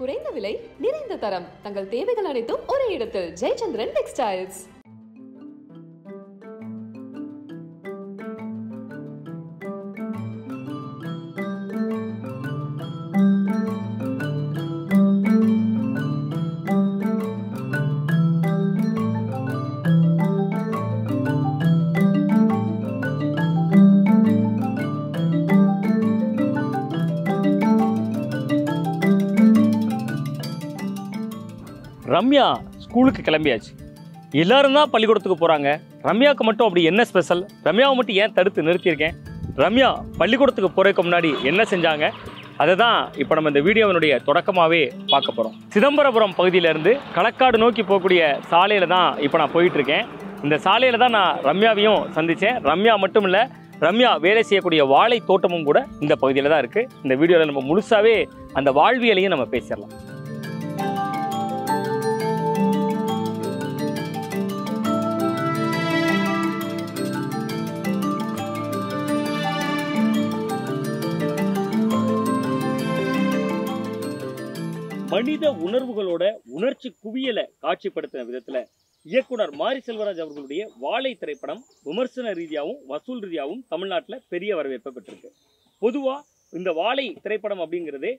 குறைந்த விலை, நிறைந்த தரம். தங்கள் தேவைகள் அனைத்தும் ஒரே இடத்தில். ஜெயச்சந்திரன் டெக்ஸ்டைல்ஸ். ரம்யா ஸ்கூலுக்கு கிளம்பியாச்சு. எல்லாரும் தான் பள்ளிக்கூடத்துக்கு போகிறாங்க. ரம்யாவுக்கு மட்டும் அப்படி என்ன ஸ்பெஷல்? ரம்யாவை மட்டும் ஏன் தடுத்து நிறுத்தியிருக்கேன்? ரம்யா பள்ளிக்கூடத்துக்கு போகிறதுக்கு முன்னாடி என்ன செஞ்சாங்க? அதை தான் இப்போ நம்ம இந்த வீடியோவினுடைய தொடக்கமாகவே பார்க்க போகிறோம். சிதம்பரபுரம் பகுதியிலேருந்து களக்காடு நோக்கி போகக்கூடிய சாலையில் தான் இப்போ நான் போயிட்டுருக்கேன். இந்த சாலையில் தான் நான் ரம்யாவையும் சந்தித்தேன். ரம்யா மட்டும் இல்லை, ரம்யா வேலை செய்யக்கூடிய வாழை தோட்டமும் கூட இந்த பகுதியில் தான் இருக்குது. இந்த வீடியோவில் நம்ம முழுசாகவே அந்த வாழ்வியலையும் நம்ம பேசிடலாம். மனித உணர்வுகளோட உணர்ச்சி குவியலை காட்சிப்படுத்தின விதத்துல இயக்குனர் மாரி செல்வராஜ் அவர்களுடைய வாழை திரைப்படம் விமர்சன ரீதியாகவும் வசூல் ரீதியாகவும் தமிழ்நாட்டில் பெரிய வரவேற்பை பெற்றிருக்கு. பொதுவா இந்த வாழை திரைப்படம் அப்படிங்கிறது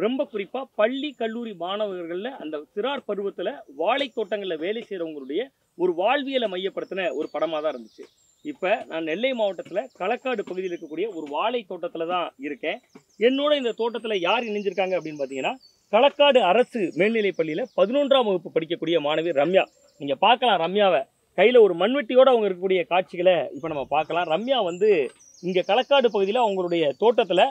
ரொம்ப குறிப்பா பள்ளி கல்லூரி மாணவர்களில் அந்த சிறார் பருவத்துல வாழை தோட்டங்களில் வேலை செய்யறவங்களுடைய ஒரு வாழ்வியலை மையப்படுத்தின ஒரு படமாக தான் இருந்துச்சு. இப்போ நான் நெல்லை மாவட்டத்தில் களக்காடு பகுதியில் இருக்கக்கூடிய ஒரு வாழை தோட்டத்தில் தான் இருக்கேன். என்னோட இந்த தோட்டத்தில் யார் இணைஞ்சிருக்காங்க அப்படின்னு பார்த்தீங்கன்னா, களக்காடு அரசு மேல்நிலைப் பள்ளியில் 11ஆம் வகுப்பு படிக்கக்கூடிய மாணவி ரம்யா. நீங்கள் பார்க்கலாம் ரம்யாவை கையில் ஒரு மண்வெட்டியோடு அவங்க இருக்கக்கூடிய காட்சிகளை இப்போ நம்ம பார்க்கலாம். ரம்யா வந்து இங்கே களக்காடு பகுதியில் அவங்களுடைய தோட்டத்தில்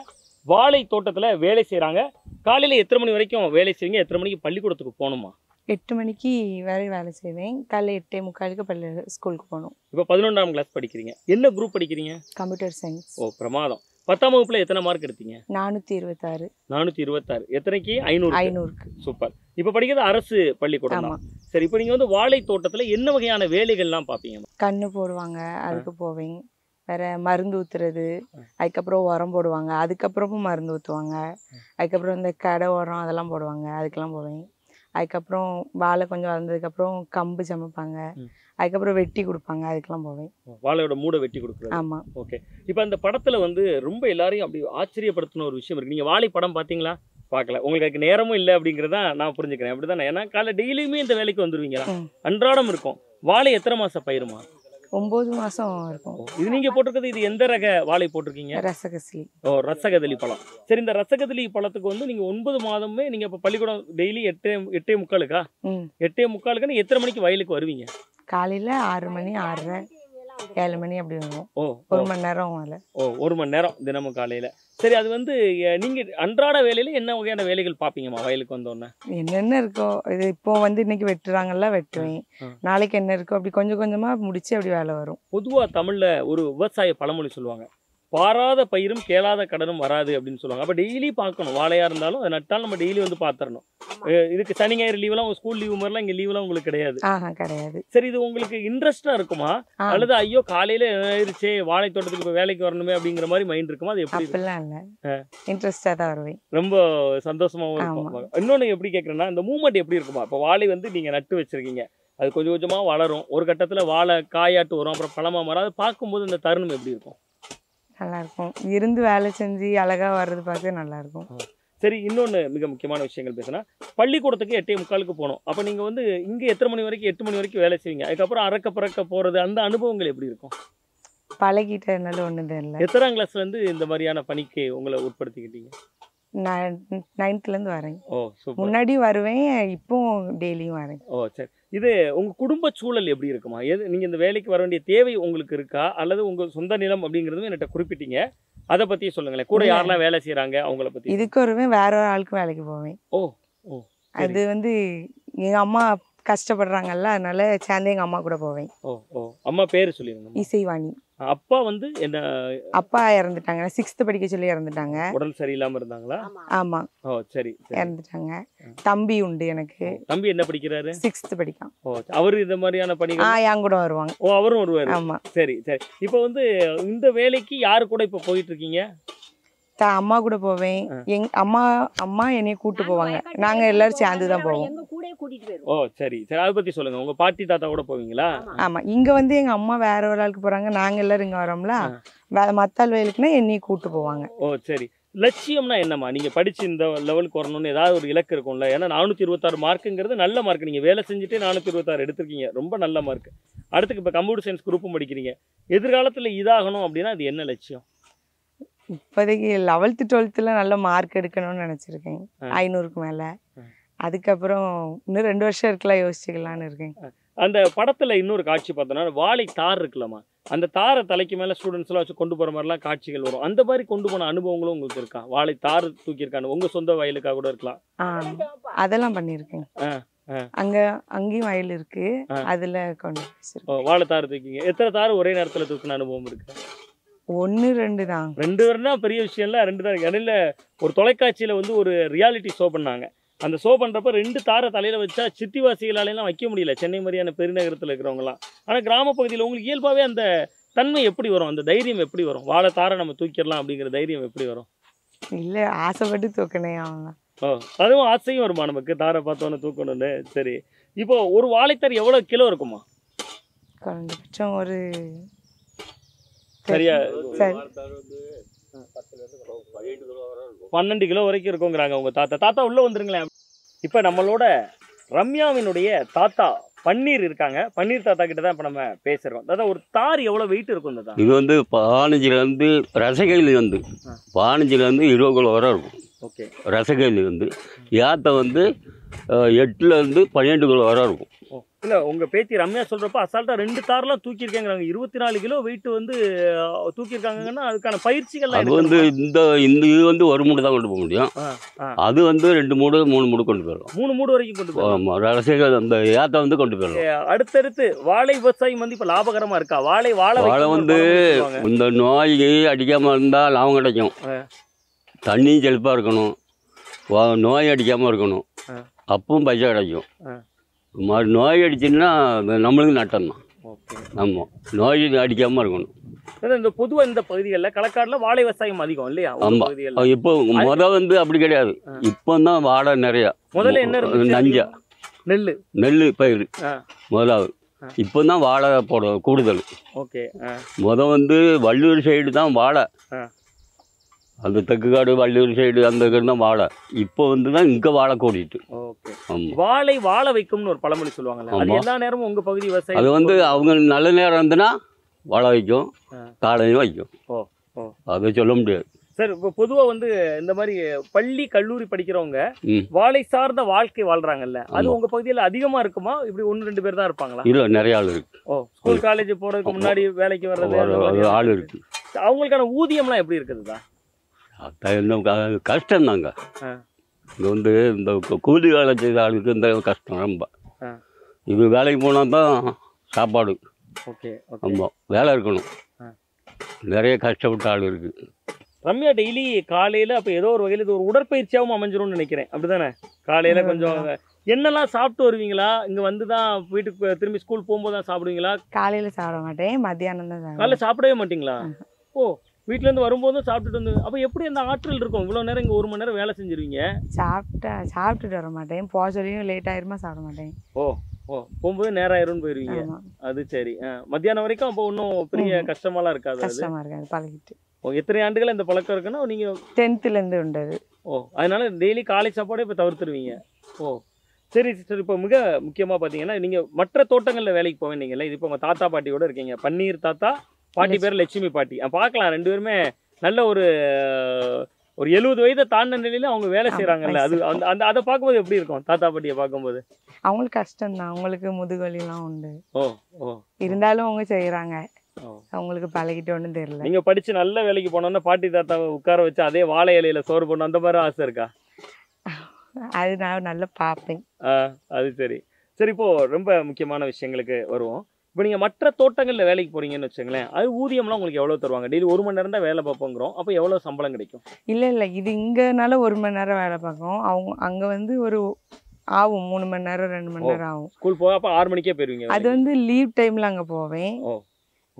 வாழை தோட்டத்தில் வேலை செய்கிறாங்க. காலையில் எத்தனை மணி வரைக்கும் வேலை செய்வீங்க? எத்தனை மணிக்கு பள்ளிக்கூடத்துக்கு போகணுமா? 8 மணிக்கு வேலை செய்வேன். காலையில் 8:45 ஸ்கூலுக்கு போகணும். இப்போ 11ஆம் கிளாஸ் படிக்கிறீங்க. என்ன குரூப் படிக்கிறீங்க? Computer science. ஓ, பிரமாதம். 10ஆம் வகுப்புல எத்தனை மார்க் எடுத்தீங்க? 426. 426. எத்தனைக்கு? 500. சூப்பர். இப்போ படிக்கிறது அரசு பள்ளிக்கூடம் தான். சரி, இப்போ நீங்கள் வந்து வாழை தோட்டத்தில் என்ன வகையான வேலைகள்லாம் பார்ப்பீங்க? கண்ணு போடுவாங்க, அதுக்கு போவேன். வேற மருந்து ஊற்றுறது, அதுக்கப்புறம் உரம் போடுவாங்க, அதுக்கப்புறமும் மருந்து ஊற்றுவாங்க, அதுக்கப்புறம் இந்த கடை உரம் அதெல்லாம் போடுவாங்க, அதுக்கெல்லாம் போவேன். அதுக்கப்புறம் வாழை கொஞ்சம் வளர்ந்ததுக்கப்புறம் கம்பு சமைப்பாங்க, அதுக்கப்புறம் வெட்டி கொடுப்பாங்க, அதுக்கெல்லாம் போவேன். வாழையோட மூடை வெட்டி கொடுக்குறது. ஆமாம். ஓகே. இப்போ அந்த படத்தில் வந்து ரொம்ப எல்லாரையும் அப்படி ஆச்சரியப்படுத்தின ஒரு விஷயம் இருக்குது. நீங்கள் வாழை படம் பார்த்தீங்களா? பார்க்கல. உங்களுக்கு அதுக்கு நேரமும் இல்லை அப்படிங்கிறத நான் புரிஞ்சுக்கிறேன். அப்படி தானே? ஏன்னா காலை டெய்லியுமே இந்த வேலைக்கு வந்துடுவீங்களா? அன்றாடம் இருக்கும். வாழை எத்தனை மாதம் பயிருமா? 9 மாதம் இருக்கும். இது நீங்கள் போட்டிருக்கிறது இது எந்த ரக வாழை போட்டிருக்கீங்க? ரசகசிலி. ஓ, ரசகதலி பழம். சரி, இந்த ரசகதலி பழத்துக்கு வந்து நீங்கள் 9 மாதமே நீங்கள் இப்போ பள்ளிக்கூடம் டெய்லி 8:45 8:45 எத்தனை மணிக்கு வயலுக்கு வருவீங்க? காலையில் 6 மணி, 6:30, 7 மணி அப்படி வரும். ஓ, 1 மணி நேரம் வேலை. ஓ, 1 மணி நேரம் தினமும் காலையில். சரி, அது வந்து நீங்கள் அன்றாட வேலையில் என்ன வகையான வேலைகள் பார்ப்பீங்கம்மா வயலுக்கு வந்தோடனே? என்னென்ன இருக்கோ இது இப்போ வந்து இன்னைக்கு வெட்டுறாங்கல்ல, வெட்டுவேன். நாளைக்கு என்ன இருக்கோ அப்படி கொஞ்சம் கொஞ்சமாக முடிச்சு அப்படி வேலை வரும். பொதுவாக தமிழில் ஒரு விவசாய பழமொழி சொல்லுவாங்க, பாராத பயிரும் கேளாத கடனும் வராது அப்படின்னு சொல்லுவாங்க. அப்போ டெய்லி பார்க்கணும். வாழையாக இருந்தாலும் அதை நட்டாலும் நம்ம டெய்லி வந்து பார்த்துடணும். இதுக்கு சனி ஞாயிறு லீவெல்லாம் உங்கள் ஸ்கூல் லீவு மாதிரிலாம் இங்கே லீவெல்லாம் உங்களுக்கு கிடையாது? கிடையாது. சரி, இது உங்களுக்கு இன்ட்ரெஸ்டாக இருக்குமா? அல்லது ஐயோ காலையில் ஆயிடுச்சே வாழை தோட்டத்துக்கு இப்போ வேலைக்கு வரணுமே அப்படிங்கிற மாதிரி மைண்ட் இருக்குமா? அது எப்படி? அப்படிலாம் இல்லை, இன்ட்ரெஸ்டாக தான் வருவேன். ரொம்ப சந்தோஷமாகவும் இருக்கும். இன்னொன்று எப்படி கேட்குறேன்னா, இந்த மூமெண்ட் எப்படி இருக்குமா? இப்போ வாழை வந்து நீங்கள் நட்டு வச்சுருக்கீங்க, அது கொஞ்சம் கொஞ்சமாக வளரும், ஒரு கட்டத்தில் வாழை காயாட்டு வரும், அப்புறம் பழமாக மாறும். அதை பார்க்கும்போது இந்த தருணம் எப்படி இருக்கும்? நல்லாயிருக்கும். இருந்து வேலை செஞ்சு அழகாக வர்றது பார்க்க நல்லாயிருக்கும். சரி, இன்னொன்று மிக முக்கியமான விஷயங்கள் பேசுனா, பள்ளிக்கூடத்துக்கு 8:45 போகணும். அப்போ நீங்கள் வந்து இங்கே எத்தனை மணி வரைக்கும்? 8 மணி வரைக்கும் வேலை செய்வீங்க. அதுக்கப்புறம் அறக்க பறக்க போகிறது, அந்த அனுபவங்கள் எப்படி இருக்கும்? பழகிட்டதுனால ஒன்றும் தெரியல. எத்தனாம் கிளாஸ்லேருந்து இந்த மாதிரியான பணிக்கு உங்களை உட்படுத்திக்கிட்டீங்க? 9th வரேன். ஓ, சூப்பர். முன்னாடி வருவேன், இப்போ டெய்லியும் வரேன். ஓ, சரி. இது உங்கள் குடும்ப சூழல் எப்படி இருக்குமா? நீங்கள் இந்த வேலைக்கு வர வேண்டிய தேவை உங்களுக்கு இருக்கா, அல்லது உங்கள் சொந்த நிலம் அப்படிங்கிறதும் என்கிட்ட குறிப்பிட்டீங்க, அதை பற்றி சொல்லுங்களேன். கூட யாரெல்லாம் வேலை செய்கிறாங்க அவங்கள பற்றி? இதுக்கு வருவேன், வேற ஒரு ஆளுக்கு வேலைக்கு போவேன். ஓ ஓ. அது வந்து எங்கள் அம்மா கஷ்டப்படுறாங்கல்ல, அதனால சேர்ந்து எங்கள் அம்மா கூட போவேன். ஓ ஓ. அம்மா பேர் சொல்லிடுங்க. இசைவாணி. அப்பா வந்து என்ன? அப்பா இறந்துட்டாங்க. 6th படிக்க சொல்லி இறந்துட்டாங்க. உடல் சரியில்லாம இருந்தாங்களா? ஆமா. ஓ, சரி. இறந்துட்டாங்க. தம்பி உண்டு எனக்கு. தம்பி என்ன படிக்கிறாரு? 6th படிக்கான். ஓ, அவரு இந்த மாதிரியான பணிகள் என் கூட வருவாங்க. ஓ, அவரும் வருவாரு. ஆமா. சரி சரி. இப்போ வந்து இந்த வேலைக்கு யாரு கூட இப்போ போயிட்டு இருக்கீங்க? அம்மா கூட போவேன். அம்மா அம்மா என்னைய கூட்டு போவாங்க. நாங்க எல்லாரும் சேர்ந்து தான் போவோம். எங்க கூடயே கூட்டிட்டு போயிருவோம். ஓ சரி சரி, அதை பத்தி சொல்லுங்க. உங்க பாட்டி தாத்தா கூட போவீங்களா? ஆமா, இங்க வந்து எங்க அம்மா வேற ஒரு ஆளுக்கு போறாங்க, நாங்க எல்லாரும் இங்க வரோம்ல, மத்த ஆள் வயலுக்குன்னா என்னைய கூட்டு போவாங்க. ஓ சரி. லட்சியம்னா என்னம்மா? நீங்க படிச்சு இந்த லெவலுக்கு வரணும்னு ஏதாவது ஒரு இலக்கு இருக்கும்ல? ஏன்னா 426 மார்க்குங்கிறது நல்ல மார்க். நீங்க வேலை செஞ்சுட்டே 426 எடுத்திருக்கீங்க, ரொம்ப நல்ல மார்க். அடுத்துக்கு இப்போ கம்ப்யூட்டர் சயின்ஸ் குரூப்பும் படிக்கிறீங்க. எதிர்காலத்துல இதாகணும் அப்படின்னா அது என்ன லட்சியம்? இப்போதைக்கு 11th 12th நல்ல மார்க் எடுக்கணும்னு நினைச்சிருக்கேன், 500க்கு மேல. அதுக்கப்புறம் இன்னும் 2 வருஷம் இருக்கலாம், யோசிச்சுக்கலான்னு இருக்கேன். அந்த படத்துல இன்னொரு காட்சி பார்த்தோன்னா வாழை தார் இருக்குல்லம்மா, அந்த தாரை தலைக்கு மேல ஸ்டூடெண்ட்ஸ் எல்லாம் வச்சு கொண்டு போற மாதிரிலாம் காட்சிகள் வரும். அந்த மாதிரி கொண்டு போன அனுபவங்களும் உங்களுக்கு இருக்கா? வாழை தார் தூக்கியிருக்காங்க, உங்க சொந்த வயலுக்காக கூட இருக்கலாம். அதெல்லாம் பண்ணியிருக்கேன். அங்கேயும் வயல் இருக்கு, அதுல கொண்டு போய் வாழை தார் தூக்கிங்க. எத்தனை தார் ஒரே நேரத்துல தூக்கின அனுபவம் இருக்கு? 1 2 தான். 2 வரனா பெரிய விஷயம் இல்லை, 2 தான். இடையில ஒரு தொலைக்காட்சியில வந்து ஒரு ரியாலிட்டி ஷோ பண்ணாங்க. அந்த ஷோ பண்ணுறப்ப 2 தாரை தலையில் வச்சா சித்திவாசிகளாலேலாம் வைக்க முடியல, சென்னை மாதிரியான பெருநகரத்தில் இருக்கிறவங்களாம். ஆனால் கிராமப்பகுதியில் உங்களுக்கு இயல்பாகவே அந்த தன்மை எப்படி வரும், அந்த தைரியம் எப்படி வரும்? வாழை தாரை நம்ம தூக்கிடலாம் அப்படிங்கிற தைரியம் எப்படி வரும்? இல்லை, ஆசைப்பட்டு தூக்கினேன் அவங்க. ஓ, அதுவும் ஆசையும் வருமா நமக்கு, தாரை பார்த்தோன்னு தூக்கணும்னு? சரி, இப்போ ஒரு வாழைத்தார் எவ்வளோ கிலோ இருக்குமா? குறைஞ்சபட்சம் ஒரு சரியா சரி 12 கிலோ வரைக்கும் இருக்குங்கிறாங்க உங்க தாத்தா. தாத்தா உள்ள வந்துருங்களேன். இப்போ நம்மளோட ரம்யாவினுடைய தாத்தா பன்னீர் இருக்காங்க. பன்னீர் தாத்தா கிட்ட தான் இப்போ நம்ம பேசுகிறோம். தாத்தா, ஒரு தார் எவ்வளோ வெயிட் இருக்கும் தாத்தா? இது வந்து 15லேருந்து ரசகையில் வந்து 15லேருந்து 20 கிலோ வரை இருக்கும். ஓகே. ரசகையில் வந்து ஏத்த வந்து 8லேருந்து 12 கிலோ வரை இருக்கும். இல்லை, உங்கள் பேத்தி ரம்யா சொல்கிறப்ப அசால்ட்டாக 2 தார்லாம் தூக்கியிருக்கேங்கிறாங்க. 24 கிலோ வெயிட் வந்து தூக்கியிருக்காங்கன்னா அதுக்கான பயிற்சிகள்லாம் அது வந்து இந்த இது வந்து ஒரு மூடு தான் கொண்டு போக முடியும். அது வந்து 2 மூடு 3 மூடு கொண்டு போயிடலாம். 3 மூடு வரைக்கும் கொண்டு போயிடலாம். ஆமாம், ரசகைகள் அந்த ஏத்த வந்து கொண்டு போயிடலாம். அடுத்தடுத்து வாழை விவசாயம் வந்து இப்போ லாபகரமாக இருக்கா? வாழை வந்து இந்த நோய் அடிக்காமல் இருந்தால் லாபம் கிடைக்கும். தண்ணியும் செழிப்பாக இருக்கணும், நோய் அடிக்காமல் இருக்கணும், அப்பவும் பைசா கிடைக்கும். நோய் அடிச்சுன்னா நம்மளுக்கு நட்டம் தான். ஆமாம், நோய் அடிக்காமல் இருக்கணும். இந்த பொதுவாக இந்த பகுதிகளில் களக்காடில் வாழை விவசாயம் அதிகம் இல்லையா? ஆமாம், இப்போ வந்து அப்படி கிடையாது. இப்போ தான் வாழை நிறையா. முதல்ல என்ன நஞ்சா நெல் பயிர் முதலாவது. இப்போ தான் வாழை போட கூடுதல். ஓகே. வந்து வள்ளூர் சைடு தான் வாழை, அந்த தெற்குக்காடு வள்ளூர் சைடு அந்த தான் வாழை. இப்போ வந்து தான் இங்கே வாழை கூடிட்டு. ஓகே. வாழை வாழை வைக்கும்னு ஒரு பழமொழி சொல்லுவாங்கல்ல, அது எல்லா நேரமும் உங்கள் பகுதி விவசாயம்? அது வந்து அவங்க நல்ல நேரம் இருந்துன்னா வாழை வைக்கும், காலையும் வைக்கும். அதை சொல்ல முடியாது சார். இப்போ பொதுவாக வந்து இந்த மாதிரி பள்ளி கல்லூரி படிக்கிறவங்க வாழை சார்ந்த வாழ்க்கை வாழ்றாங்கல்ல, அது உங்கள் பகுதியில் அதிகமாக இருக்குமா? இப்படி 1-2 பேர் தான் இருப்பாங்களா? இல்லை, நிறைய ஆள் இருக்கு. ஸ்கூல் காலேஜ் போகிறதுக்கு முன்னாடி வேலைக்கு வர்றது ஆள் இருக்கு. அவங்களுக்கான ஊதியம்லாம் எப்படி இருக்குதுதா? கஷ்டம்தாங்க. இது வந்து இந்த கூலி வேலை செய்த ஆளுக்கு இந்த கஷ்டம் ரொம்ப. இது வேலைக்கு போனால் தான் சாப்பாடு. ஓகே. ஆமாம், வேலை இருக்கணும். நிறைய கஷ்டப்பட்ட ஆள் இருக்கு. ரம்யா டெய்லி காலையில் அப்போ ஏதோ ஒரு வகையில் இது ஒரு உடற்பயிற்சியாகவும் அமைஞ்சிரும்னு நினைக்கிறேன், அப்படிதானே? காலையில் கொஞ்சம் என்னெல்லாம் சாப்பிட்டு வருவீங்களா? இங்கே வந்து தான் வீட்டுக்கு திரும்பி ஸ்கூல் போகும்போது தான் சாப்பிடுவீங்களா? காலையில் சாப்பிட மாட்டேன், மத்தியானம் தான். காலையில் சாப்பிடவே மாட்டிங்களா? ஓ, வீட்டிலேருந்து வரும்போதும் சாப்பிட்டுட்டு வந்து அப்போ எப்படி அந்த ஆற்றல் இருக்கும்? இவ்வளோ நேரம் இங்கே 1 மணி நேரம் வேலை செஞ்சிருவீங்க. சாப்பிட்டுட்டு வர மாட்டேன், போக சொல்லியும் லேட் ஆயிருமா சாப்பிட மாட்டேன். ஓ ஓ, போகும்போது நேரம் ஆயிரும்னு போயிருவீங்க. அது சரி. மத்தியானம் வரைக்கும் அப்போ ஒன்றும் பெரிய கஷ்டமாலாம் இருக்காது? கஷ்டமாக இருக்காது, பழகிட்டு. ஓ, எத்தனை ஆண்டுகள் இந்த பழக்கம் இருக்குன்னா நீங்கள்? 10th உண்டது. ஓ, அதனால டெய்லி காலை சாப்பாடே இப்போ தவிர்த்துருவீங்க. ஓ சரி சிஸ்டர். இப்போ மிக முக்கியமாக பார்த்தீங்கன்னா நீங்கள் மற்ற தோட்டங்களில் வேலைக்கு போவேன்னீங்கல்ல, இது இப்போ உங்கள் தாத்தா பாட்டியோட இருக்கீங்க. பன்னீர் தாத்தா, பாட்டி பேர் லட்சுமி பாட்டி. பார்க்கலாம் 2 பேருமே நல்ல ஒரு 70 வயதை தாண்டின நிலையில அவங்க வேலை செய்கிறாங்கல்ல, அது அந்த அதை பார்க்கும்போது எப்படி இருக்கும் தாத்தா பாட்டியை பார்க்கும்போது? அவங்களுக்கு கஷ்டம்தான், அவங்களுக்கு முதுகலிலாம் உண்டு. ஓ ஓ, இருந்தாலும் அவங்க செய்கிறாங்க, அவங்களுக்கு பழகிட்டு ஒன்றும் தெரியல. நீங்கள் படித்து நல்ல வேலைக்கு போனோன்னா பாட்டி தாத்தாவை உட்கார வச்சு அதே வாழை இலையில சோறு போடணும், அந்த மாதிரி ஆசை இருக்கா? அது நான் நல்லா பார்ப்பேன். அது சரி. சரி, இப்போது ரொம்ப முக்கியமான விஷயங்களுக்கு வருவோம். இப்போ நீங்கள் மற்ற தோட்டங்களில் வேலைக்கு போகிறீங்கன்னு வச்சுங்களேன், அது ஊதியம்லாம் உங்களுக்கு எவ்வளோ தருவாங்க? டெய்லி 1 மணி நேரம் தான் வேலை பார்ப்போங்கிறோம், அப்போ எவ்வளோ சம்பளம் கிடைக்கும்? இல்லை, இது இங்கேனால 1 மணி நேரம் வேலை பார்க்கும். அவங்க அங்கே வந்து ஒரு ஆகும் 3 மணி நேரம் 2 மணி நேரம் ஆகும். ஸ்கூல் போக அப்போ 6 மணிக்கே போயிருவீங்க? அது வந்து லீவ் டைமில் அங்கே போவேன்.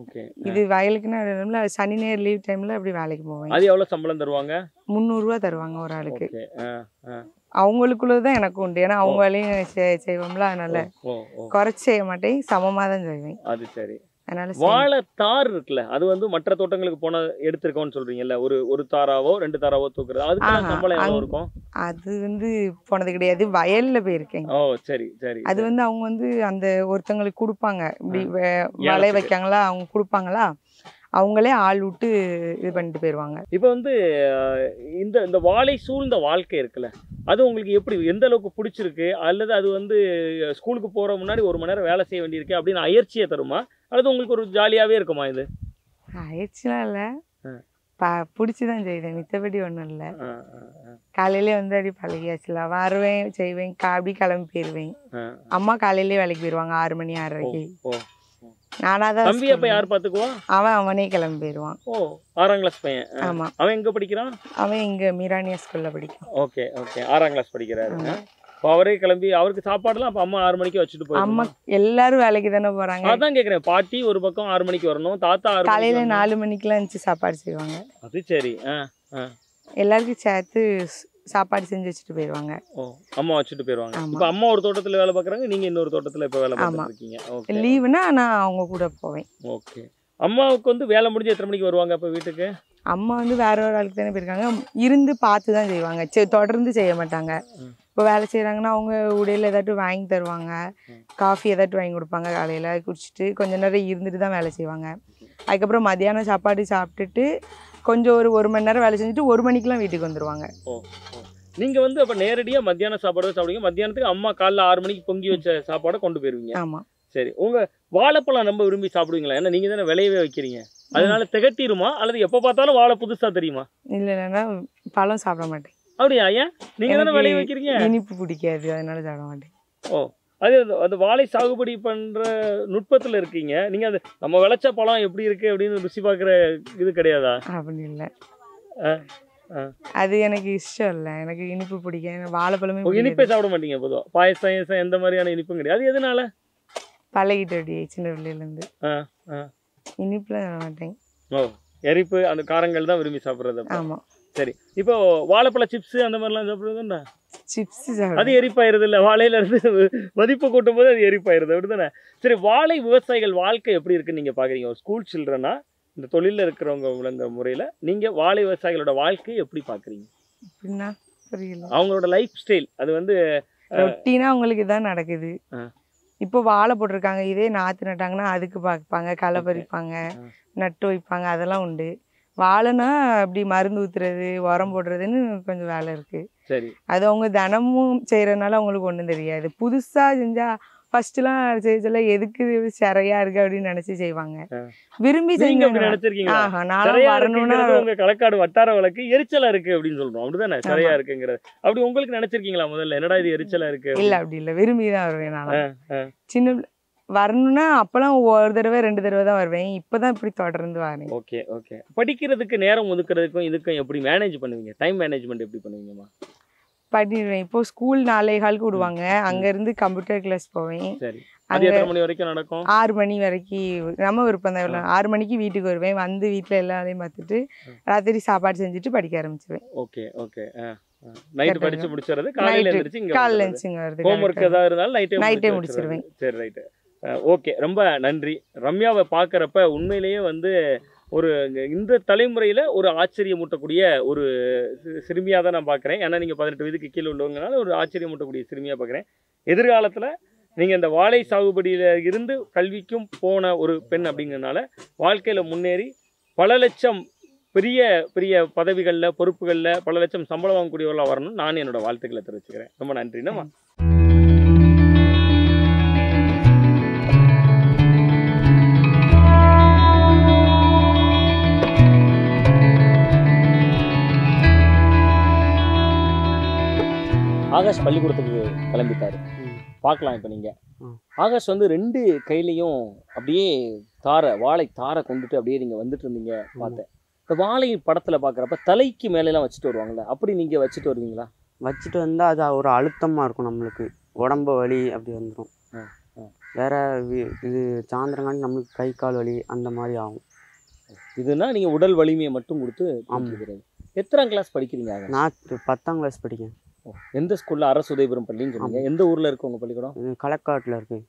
ஓகே. இது வயலுக்குன்னா சனி ஞாயிறு லீவ் டைம்ல அப்படி வேலைக்கு போவேன். அது எவ்வளவு சம்பளம் தருவாங்க? 300 ரூபா தருவாங்க ஒரு ஆளுக்கு. ஓகே. அவங்களுக்குள்ளதான் எனக்கு உண்டு. ஏன்னா அவங்க வேலையும் செய்வோம்ல, அதனால குறைச்சி செய்ய மாட்டேன், சமமா தான் செய்வேன். அது சரி. அதனால வாழை தார் இருக்குல்ல, அது வந்து மற்ற தோட்டங்களுக்கு போன எடுத்திருக்கோம்னு சொல்றீங்கல்ல, ஒரு தாராவோ 2 தாராவோ தூக்குறது, அதுக்கு சம்பளம் எவ்வளவு இருக்கும்? அது வந்து போனது கிடையாது, வயல்ல போயிருக்கேன். ஓ சரி சரி. அது வந்து அவங்க வந்து அந்த ஒருத்தங்களுக்கு கொடுப்பாங்க, இப்படி வலை வைக்காங்களா, அவங்க கொடுப்பாங்களா, அவங்களே ஆள் விட்டு இது பண்ணிட்டு போயிடுவாங்க. இப்போ வந்து இந்த வாழை சூழ்ந்த வாழ்க்கை இருக்குல்ல, அது உங்களுக்கு எப்படி எந்த அளவுக்கு பிடிச்சிருக்கு? அல்லது அது வந்து ஸ்கூலுக்கு போகிற முன்னாடி 1 மணி நேரம் வேலை செய்ய வேண்டியிருக்கு அப்படின்னு அயற்சியை தருமா, அல்லது உங்களுக்கு ஒரு ஜாலியாகவே இருக்குமா? இது அயற்சிலாம் இல்லை, பிடிச்சிதான் செய்தேன், மித்தபடி ஒன்றும் இல்லை. காலையிலே வந்து அப்படி பழகியாச்சுல, வருவேன் செய்வேன், அப்படி கிளம்பி போயிடுவேன். அம்மா காலையிலே வேலைக்கு போயிடுவாங்க 6 மணி 6:30க்கு. நானாதான். தம்பி அப்ப யார் பாத்துக்குவா? அவனே கிளம்பி போயிடுவான். ஓ 6ஆம் கிளாஸ் பையன். ஆமா. அவன் எங்க படிக்கிறான்? அவன் இங்க மீரானியா ஸ்கூல்ல படிக்கிறான். Okay okay. 6ஆம் கிளாஸ் படிக்கிறாரு. அவரே கிளம்பி அவருக்கு சாப்பாடுலாம் அப்ப அம்மா 6 மணிக்கு வச்சுட்டு போய். அம்மா எல்லாரும் வேலைக்கு தானே போறாங்க. அதான் கேக்குறேன், பாட்டி ஒரு பக்கம் 6 மணிக்கு வரணும், தாத்தா காலையில 4 மணிக்கெல்லாம் இருந்துச்சு சாப்பாடு செய்வாங்க. அது சரி. எல்லாருக்கும் சேர்த்து சாப்பாடு செஞ்சு வச்சுட்டு போயிடுவாங்க. ஓ அம்மா வச்சுட்டு போயிடுவாங்க. இப்போ அம்மா ஒரு தோட்டத்துல வேலை பார்க்குறாங்க, நீங்க இன்னொரு தோட்டத்துல இப்போ வேலை பார்த்துட்டு இருக்கீங்க. ஓகே. லீவுனா நான் அவங்க கூட போவேன். ஓகே. அம்மாவுக்கு வந்து வேலை முடிஞ்சு எத்தனை மணிக்கு வருவாங்க அப்போ வீட்டுக்கு? அம்மா வந்து வேற ஒரு ஆளுக்கு தானே போயிருக்காங்க, இருந்து பார்த்து தான் செய்வாங்க, தொடர்ந்து செய்ய மாட்டாங்க. இப்போ வேலை செய்கிறாங்கன்னா அவங்க உடையில் ஏதாட்டும் வாங்கி தருவாங்க, காஃபி ஏதாட்டும் வாங்கி கொடுப்பாங்க, காலையில் குடிச்சிட்டு கொஞ்ச நேரம் இருந்துட்டு தான் வேலை செய்வாங்க. அதுக்கப்புறம் மதியானம் சாப்பாடு சாப்பிட்டுட்டு கொஞ்சம் ஒரு மணி நேரம் வேலை செஞ்சுட்டு 1 மணிக்கெலாம் வீட்டுக்கு வந்துடுவாங்க. நீங்கள் வந்து அப்போ நேரடியாக மத்தியானம் சாப்பாடு சாப்பிடுவீங்க, மத்தியானத்துக்கு அம்மா காலைல 6 மணிக்கு பொங்கி வச்ச சாப்பாடை கொண்டு போயிருவீங்க. ஆமாம். சரி, உங்கள் வாழைப்பழம் ரொம்ப விரும்பி சாப்பிடுவீங்களா? ஏன்னா நீங்கள் தானே விளையவே வைக்கிறீங்க, அதனால திகட்டிருமா அல்லது எப்போ பார்த்தாலும் வாழை புதுசாக தெரியுமா? இல்லைன்னா பழம் சாப்பிட மாட்டேன். அப்படியா? ஏன்? நீங்கள் தானே விளைய வைக்கிறீங்க. இனிப்பு பிடிக்காது, அதனால சாப்பிட மாட்டேன். ஓ அது அந்த வாழை சாகுபடி பண்ணுற நுட்பத்தில் இருக்கீங்க நீங்கள். அது நம்ம விளைச்ச பழம் எப்படி இருக்குது அப்படின்னு ருசி பார்க்குற இது கிடையாதா? அப்படி இல்லை, அது எனக்கு இஷ்டம் இல்லை, எனக்கு இனிப்பு பிடிக்கும். வாழைப்பழமே இனிப்பே சாப்பிட மாட்டீங்க பொதுவாக? பாயசம் எந்த மாதிரியான இனிப்பும் கிடையாது. அது எதனால? பழகிட்டு அப்படியே சின்ன பிள்ளையிலேருந்து இனிப்புலாம் சாப்பிட மாட்டேன். ஓ எரிப்பு அந்த காரங்கள் தான் விரும்பி சாப்பிட்றது. ஆமாம். சரி, இப்போ வாழைப்பழ சிப்ஸ் அந்த மாதிரிலாம் சாப்பிட்றதுன்னா சிப்ஸ் அது எரிப்பாயிருது இல்லை? வாழையில இருந்து மதிப்பு கூட்டும் போது அது எரிப்பாயிருது, அப்படி தானே? சரி, வாழை விவசாயிகள் வாழ்க்கை எப்படி இருக்குன்னு நீங்கள் பார்க்குறீங்க? ஒரு ஸ்கூல் சில்ட்ரனா இந்த தொழிலில் இருக்கிறவங்க விளங்குற முறையில் நீங்கள் வாழை விவசாயிகளோட வாழ்க்கையை எப்படி பார்க்குறீங்க? புரியல. அவங்களோட லைஃப் ஸ்டைல் அது வந்து ரொட்டீனா அவங்களுக்கு இதான் நடக்குது. இப்போ வாழை போட்டிருக்காங்க, இதே நாற்று நட்டாங்கன்னா அதுக்கு பார்ப்பாங்க, களை பறிப்பாங்க, நட்டு வைப்பாங்க, அதெல்லாம் உண்டு. வாழைனா அப்படி மருந்து ஊத்துறது, உரம் போடுறதுன்னு கொஞ்சம் வேலை இருக்கு. சரி, அது அவங்க தினமும் செய்யறதுனால அவங்களுக்கு ஒன்றும் தெரியாது. புதுசா செஞ்சா ஃபர்ஸ்ட்லாம் செய்யல எதுக்கு சிறையா இருக்கு அப்படின்னு நினைச்சு செய்வாங்க, விரும்பி வரணும்னா களக்காடு வட்டார வழக்கு எரிச்சலா இருக்கு அப்படின்னு சொல்றோம், அப்படிதானே? சிறையா இருக்குங்கிறது அப்படி உங்களுக்கு நினைச்சிருக்கீங்களா முதல்ல? என்னடா இது எரிச்சலா இருக்கு? இல்ல, அப்படி இல்ல, விரும்பிதான் வருவேன் நான். சின்ன வரணும்னா அப்பெல்லாம் 1 தடவை 2 தடவை தான் வருவேன், இப்பதான் இப்படி தொடர்ந்து வரேன். Okay okay. படிக்கிறதுக்கு நேரம் ஒதுக்குறதுக்கும் இதுக்கும் எப்படி மேனேஜ் பண்ணுவீங்க? டைம் மேனேஜ்மெண்ட் எப்படி பண்ணுவீங்கம்மா? பண்ணிடுவேன். இப்போ ஸ்கூல் 4:15 விடுவாங்க, அங்க இருந்து கம்ப்யூட்டர் கிளாஸ் போவேன். சரி, அது எத்தனை மணி வரைக்கும் நடக்கும்? 6 மணி வரைக்கும், நம்ம விருப்பம் தான். 6 மணிக்கு வீட்டுக்கு வருவேன், வந்து வீட்டில் எல்லா வேலையும் பார்த்துட்டு ராத்திரி சாப்பாடு செஞ்சுட்டு படிக்க ஆரம்பிச்சிருவேன். Okay okay. நைட் படிச்சு முடிச்சிடுறது, காலையில எழுந்திரிச்சு வருது. ஹோம்ஒர்க் ஏதாவது இருந்தாலும் நைட்டே முடிச்சிருவேன். சரி, ரைட்டு. ஓகே, ரொம்ப நன்றி. ரம்யாவை பார்க்குறப்ப உண்மையிலேயே வந்து ஒரு இந்த தலைமுறையில் ஒரு ஆச்சரியமூட்டக்கூடிய ஒரு சிறுமியாக தான் நான் பார்க்குறேன். ஏன்னா நீங்கள் 18 வயதுக்கு கீழே உள்ளவங்கனால ஒரு ஆச்சரியமூட்டக்கூடிய சிறுமியாக பார்க்குறேன். எதிர்காலத்தில் நீங்கள் இந்த வாழை சாகுபடியில் இருந்து கல்விக்கும் போன ஒரு பெண் அப்படிங்கிறதுனால வாழ்க்கையில் முன்னேறி பல லட்சம் பெரிய பெரிய பதவிகளில் பொறுப்புகளில் பல லட்சம் சம்பளம் வாங்கக்கூடியவர்களாக வரணும்னு நான் என்னோடய வாழ்த்துக்களை தெரிவிச்சுக்கிறேன். ரொம்ப நன்றிண்ணா. ஆகாஷ் பள்ளிக்கூடத்துக்கு கிளம்பிட்டாரு, பார்க்கலாம். இப்போ நீங்கள் ஆகாஷ் வந்து 2 கையிலையும் அப்படியே வாழை தாரை கொண்டுட்டு அப்படியே நீங்கள் வந்துட்டு இருந்தீங்க பார்த்தேன். இந்த வாழை படத்தில் பார்க்குறப்ப தலைக்கு மேலெலாம் வச்சுட்டு வருவாங்கள்ல, அப்படி நீங்கள் வச்சுட்டு வருவீங்களா? வச்சுட்டு வந்தால் அது ஒரு அழுத்தமாக இருக்கும், நம்மளுக்கு உடம்பு வலி அப்படி வந்துடும். வேறு இது சாயந்தரங்காட்டி நம்மளுக்கு கை கால் வலி அந்த மாதிரி ஆகும். இதுனா நீங்கள் உடல் வலிமையை மட்டும் கொடுத்து ஆமாம். எத்தனாம் கிளாஸ் படிக்கிறீங்க? நான் 10ஆம் கிளாஸ் படிக்கேன். எந்த ஸ்கூலில்? அரசு உதயபுரம் பள்ளின்னு சொன்னீங்க. எந்த ஊரில் இருக்குது உங்கள் பள்ளிக்கூடம்? களக்காட்டில் இருக்குது.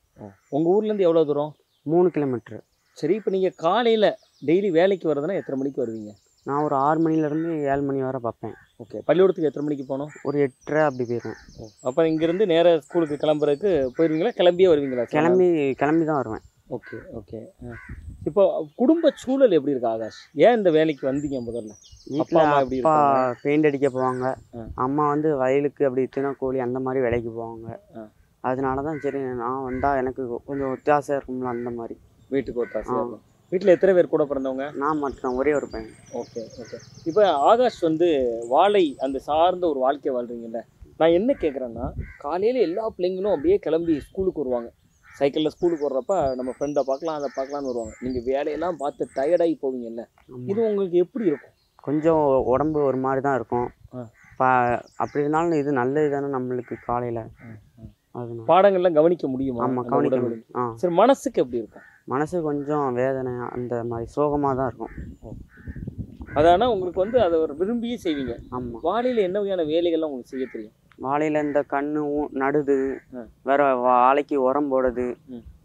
உங்கள் ஊர்லேருந்து எவ்வளோ தூரம்? 3 கிலோமீட்டரு. சரி, இப்போ நீங்கள் காலையில் டெய்லி வேலைக்கு வர்றதுன்னா எத்தனை மணிக்கு வருவீங்க? நான் ஒரு 6 மணிலேருந்து 7 மணி வரை பார்ப்பேன். ஓகே. பள்ளிக்கூடத்துக்கு எத்தனை மணிக்கு போகணும்? ஒரு 8:30 அப்படி போயிடுவேன். அப்போ இங்கேருந்து நேராக ஸ்கூலுக்கு கிளம்புறதுக்கு போயிருவீங்களா, கிளம்பியே வருவீங்களா? கிளம்பி தான் வருவேன். Okay okay. இப்போ குடும்ப சூழல் எப்படி இருக்கு ஆகாஷ்? ஏன் இந்த வேலைக்கு வந்தீங்க முதல்ல? வீட்டில் அப்பா பெயிண்ட் அடிக்க போவாங்க, அம்மா வந்து வயலுக்கு அப்படி தினக்கூலி அந்த மாதிரி வேலைக்கு போவாங்க. அதனால தான் சரி நான் வந்தால் எனக்கு கொஞ்சம் ஒத்தாசையாக இருக்கும்ல, அந்த மாதிரி. வீட்டுக்கு ஒத்தாசையாக இருக்கும். வீட்டில் எத்தனை பேர் கூட பிறந்தவங்க? நான் மட்டும் ஒரே ஒரு பையன். Okay okay. இப்போ ஆகாஷ் வந்து வாழை அந்த சார்ந்த ஒரு வாழ்க்கை வாழ்றீங்கல்ல, நான் என்ன கேட்குறேன்னா, காலையில் எல்லா பிள்ளைங்களும் அப்படியே கிளம்பி ஸ்கூலுக்கு வருவாங்க. சைக்கிளில் ஸ்கூலுக்கு வர்றப்ப நம்ம ஃப்ரெண்டை பார்க்கலாம், அதை பார்க்கலான்னு வருவாங்க. நீங்கள் வேலையெல்லாம் பார்த்து டயர்டாகி போவீங்கல்ல, இது உங்களுக்கு எப்படி இருக்கும்? கொஞ்சம் உடம்பு ஒரு மாதிரி தான் இருக்கும். அப்படி இருந்தாலும் இது நல்லது தானே நம்மளுக்கு காலையில். அது பாடங்கள்லாம் கவனிக்க முடியுமா? ஆமாம், கவனிக்க முடியும். சரி, மனசுக்கு எப்படி இருக்கும்? மனசு கொஞ்சம் வேதனை அந்த மாதிரி சோகமாக தான் இருக்கும். அதானா உங்களுக்கு வந்து அதை ஒரு விரும்பியே செய்வீங்க. ஆமாம். வாழையில் என்ன வகையான வேலைகள்லாம் உங்களுக்கு செய்ய தெரியும்? வாழையில் இந்த கண்ணு நடுது, வேற வாழைக்கு உரம் போடுறது,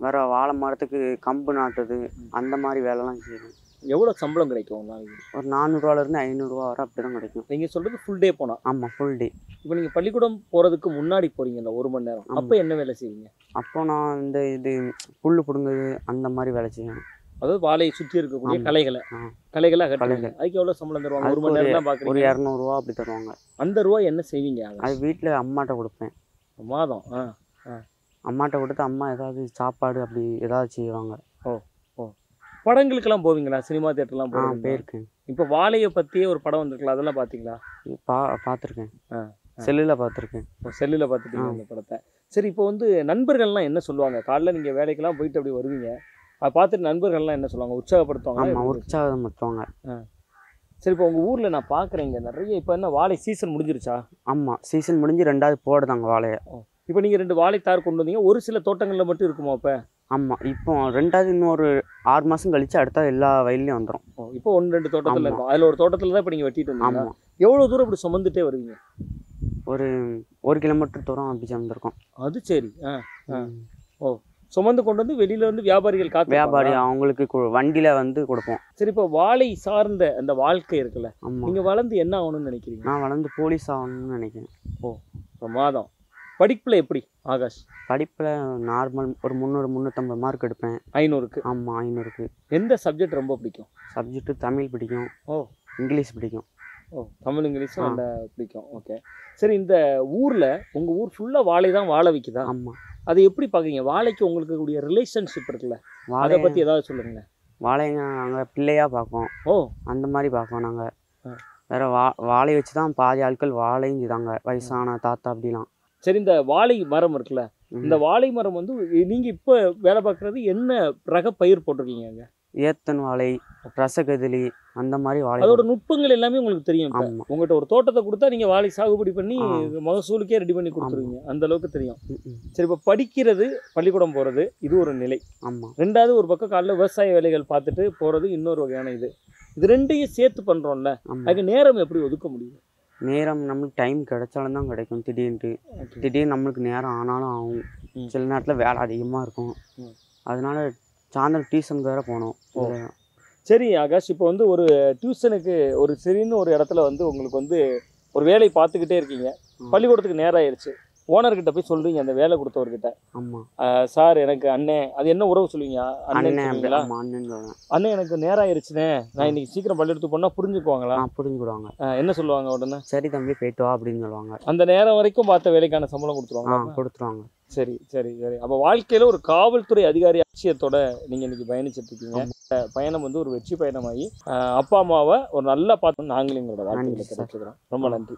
வேற வாழை மரத்துக்கு கம்பு நாட்டுது, அந்த மாதிரி வேலைலாம் செய்யணும். எவ்வளோ சம்பளம் கிடைக்கும் ஒரு நாளைக்கு? ஒரு 400ரூவாலேருந்து 500 வரை அப்படி தான் கிடைக்கும். நீங்கள் சொல்கிறது ஃபுல் டே போனால்? ஆமாம், ஃபுல் டே. இப்போ நீங்கள் பள்ளிக்கூடம் போகிறதுக்கு முன்னாடி போகிறீங்கல்ல 1 மணி நேரம், அப்போ என்ன வேலை செய்வீங்க? அப்போ நான் இது புல் பிடுங்குது அந்த மாதிரி வேலை செய்யணும். அதாவது வாழையை சுற்றி இருக்கக்கூடிய கலைகளை அதுக்கு எவ்வளோ சம்பளம் தருவாங்க? 1 மணி நேரம் தான் பார்க்குறீங்க. ஒரு 200 அப்படி தருவாங்க. அந்த ரூபா என்ன செய்வீங்க? அது வீட்டில் அம்மாட்ட கொடுப்பேன். மாதம் அம்மாட்ட கொடுத்து அம்மா ஏதாவது சாப்பாடு அப்படி ஏதாவது செய்வாங்க. படங்களுக்கெல்லாம் போவீங்களா? சினிமா தியேட்டர்லாம் போயிருக்கேன். இப்போ வாழையை பற்றியே ஒரு படம் வந்திருக்கலாம், அதெல்லாம் பார்த்தீங்களா? பார்த்துருக்கேன். செல்லில் பார்த்துருக்கேன். செல்லில் பார்த்துட்டீங்க அந்த படத்தை. சரி, இப்போ வந்து நண்பர்கள்லாம் என்ன சொல்லுவாங்க? காலைல நீங்கள் வேலைக்கெல்லாம் போயிட்டு அப்படி வருவீங்க, அதை பார்த்துட்டு நண்பர்கள்லாம் என்ன சொல்லுவாங்க? உற்சாகப்படுத்துவாங்க? ஆமாம், உற்சாகப்படுத்துவாங்க. சரி, இப்போ உங்கள் ஊரில் நான் பார்க்குறேன் இங்கே நிறைய, இப்போ என்ன வாழை சீசன் முடிஞ்சிருச்சா? ஆமாம், சீசன் முடிஞ்சு 2வது போடுதாங்க வாழையை. இப்போ நீங்கள் 2 வாழைத்தார் கொண்டு வந்தீங்க, ஒரு சில தோட்டங்களில் மட்டும் இருக்குமா இப்போ? ஆமாம், இப்போ 2வது இன்னொரு 6 மாதம் கழிச்சு அடுத்த எல்லா வயல்லையும் வந்துடும். இப்போ 1-2 தோட்டத்தில் இருக்கும். அதில் ஒரு தோட்டத்தில் தான் இப்போ நீங்கள் வெட்டிட்டு வந்தீங்க. ஆமாம். எவ்வளோ தூரம் இப்படி சுமந்துட்டே வருவீங்க? ஒரு 1 கிலோமீட்டர் தூரம் அப்படி சுமந்துருக்கோம். அது சரி. சுமந்து கொண்டு வந்து வெளியில் வந்து வியாபாரிகள் வியாபாரி அவங்களுக்கு வண்டியில் வந்து கொடுப்போம். சரி, இப்போ வாழை சார்ந்த அந்த வாழ்க்கை இருக்குல்ல, நீங்கள் வளர்ந்து என்ன ஆகணும்னு நினைக்கிறீங்க? நான் வளர்ந்து போலீஸ் ஆகணும்னு நினைக்கிறேன். பிரமாதம். படிப்பில் எப்படி ஆகாஷ்? படிப்பில் நார்மல் ஒரு 300-350 மார்க் எடுப்பேன். 500க்கு? ஆமாம், 500க்கு. எந்த சப்ஜெக்ட் ரொம்ப பிடிக்கும்? சப்ஜெக்ட்டு தமிழ் பிடிக்கும். இங்கிலீஷ் பிடிக்கும். தமிழ் இங்கிலீஷும் நல்லா பிடிக்கும். ஓகே. சரி, இந்த ஊரில் உங்கள் ஊர் ஃபுல்லாக வாழை தான் வாழ வைக்குதா? ஆமாம். அதை எப்படி பார்க்குறீங்க? வாழைக்கு உங்களுக்கு கூடிய ரிலேஷன்ஷிப் இருக்குல்ல, அதை பற்றி ஏதாவது சொல்லுங்களேன். வாழைங்க நாங்கள் பிள்ளையாக பார்ப்போம். அந்த மாதிரி பார்ப்போம் நாங்கள். வேறு வாழை வச்சு தான் பாதி ஆட்கள் வாழையும் செய்தாங்க, வயசான தாத்தா அப்படிலாம். சரி, இந்த வாழை மரம் இருக்குல்ல, இந்த வாழை மரம் வந்து நீங்கள் இப்போ வேலை பார்க்குறது என்ன ரக பயிர் போட்டிருக்கீங்க? ஏத்தன் வாழை, ரசகதிலி, அந்த மாதிரி வாழை. அதோட நுட்பங்கள் எல்லாமே உங்களுக்கு தெரியும். உங்கள்கிட்ட ஒரு தோட்டத்தை கொடுத்தா நீங்கள் வாழை சாகுபடி பண்ணி மகசூலுக்கே ரெடி பண்ணி கொடுத்துருவீங்க, அந்த அளவுக்கு தெரியும். சரி, இப்போ படிக்கிறது, பள்ளிக்கூடம் போகிறது, இது ஒரு நிலை. ஆமாம். 2வது ஒரு பக்கம் காலைல விவசாய வேலைகள் பார்த்துட்டு போகிறது இன்னொரு வகையான இது 2யும் சேர்த்து பண்ணுறோம்ல, அதுக்கு நேரம் எப்படி ஒதுக்க முடியும்? நேரம் நம்மளுக்கு டைம் கிடைச்சாலும் தான் கிடைக்கும். திடீர்னு நம்மளுக்கு நேரம் ஆனாலும் ஆகும். சில நேரத்தில் வேலை அதிகமாக இருக்கும். அதனால சாயந்தரம் டியூஷனுக்கு வேறு போகணும். சரி ஆகாஷ், இப்போ வந்து ஒரு டியூஷனுக்கு ஒரு சரின்னு ஒரு இடத்துல வந்து உங்களுக்கு வந்து ஒரு வேலை பார்த்துக்கிட்டே இருக்கீங்க, பள்ளிக்கூடத்துக்கு நேரம் ஆயிடுச்சு, ஓனர்கிட்ட போய் சொல்கிறீங்க, அந்த வேலை கொடுத்தவர்கிட்ட. ஆமாம் சார் எனக்கு அண்ணன், அது என்ன உறவு சொல்லுவீங்க? அண்ணன். அண்ணன் எனக்கு நேரம் ஆயிடுச்சுண்ணே, நான் இன்னைக்கு சீக்கிரம் பள்ளிக்கூடத்துக்கு போனால் புரிஞ்சுக்குவாங்களா? புரிஞ்சுக்கிடுவாங்க. என்ன சொல்லுவாங்க உடனே? சரி தம்பி போயிட்டு வா அப்படின்னு சொல்லுவாங்க. அந்த நேரம் வரைக்கும் பார்த்த வேலைக்கான சம்பளம் கொடுத்துருவாங்க? கொடுத்துருவாங்க. சரி சரி சரி. அப்போ வாழ்க்கையில் ஒரு காவல்துறை அதிகாரி லட்சியத்தோட நீங்கள் இன்னைக்கு பயணிச்சுட்டு இருக்கீங்க. பயணம் வந்து ஒரு வெற்றி பயணமாகி அப்பா அம்மாவை ஒரு நல்லா பார்த்து நாங்களும் எங்களோட வாழ்க்கையில் கிடைச்சிக்கிறோம். ரொம்ப நன்றி.